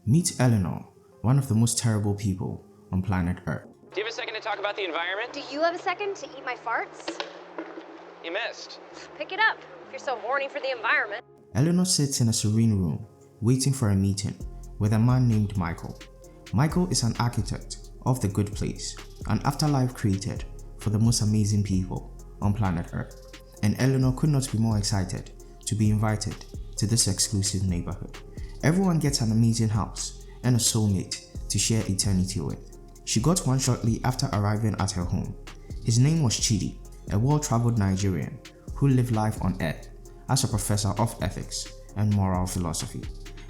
Meet Eleanor, one of the most terrible people on planet Earth. Do you have a second to talk about the environment? Do you have a second to eat my farts? You missed. Pick it up if you're so horny for the environment. Eleanor sits in a serene room, waiting for a meeting with a man named Michael. Michael is an architect of the good place, an afterlife created for the most amazing people on planet Earth. And Eleanor could not be more excited to be invited to this exclusive neighborhood. Everyone gets an amazing house and a soulmate to share eternity with. She got one shortly after arriving at her home. His name was Chidi, a well-traveled Nigerian who lived life on Earth as a professor of ethics and moral philosophy.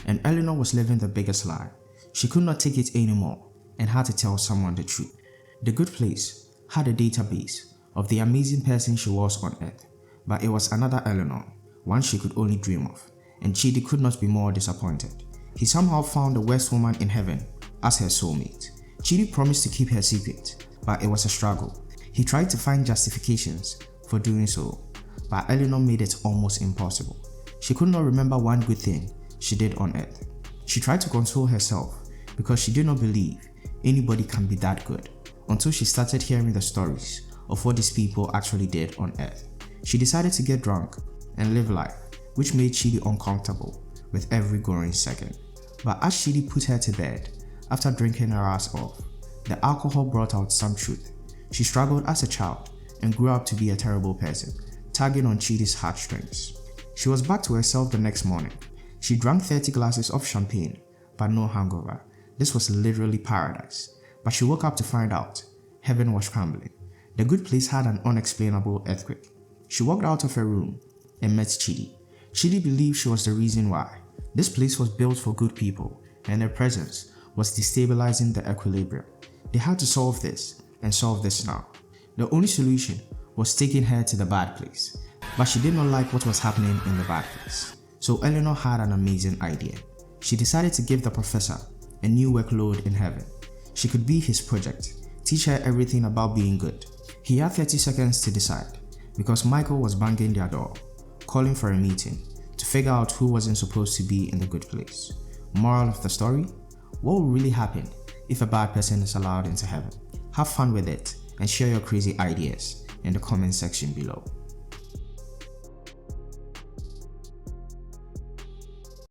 And Eleanor was living the biggest lie. She could not take it anymore and had to tell someone the truth. The good place had a database of the amazing person she was on Earth, but it was another Eleanor, one she could only dream of, and Chidi could not be more disappointed. He somehow found the worst woman in heaven as her soulmate. Chidi promised to keep her secret, but it was a struggle. He tried to find justifications for doing so, but Eleanor made it almost impossible. She could not remember one good thing she did on Earth. She tried to console herself because she did not believe anybody can be that good until she started hearing the stories of what these people actually did on Earth. She decided to get drunk and live life, which made Chidi uncomfortable with every growing second. But as Chidi put her to bed after drinking her ass off, the alcohol brought out some truth. She struggled as a child and grew up to be a terrible person, tugging on Chidi's heartstrings. She was back to herself the next morning. She drank 30 glasses of champagne, but no hangover. This was literally paradise. But she woke up to find out heaven was crumbling. The good place had an unexplainable earthquake. She walked out of her room and met Chidi. Chidi believed she was the reason why. This place was built for good people, and their presence was destabilizing the equilibrium. They had to solve this, and solve this now. The only solution was taking her to the bad place, but she did not like what was happening in the bad place. So Eleanor had an amazing idea. She decided to give the professor a new workload in heaven. She could be his project, teach her everything about being good. He had 30 seconds to decide, because Michael was banging their door, calling for a meeting to figure out who wasn't supposed to be in the good place. Moral of the story? What will really happen if a bad person is allowed into heaven? Have fun with it and share your crazy ideas in the comment section below.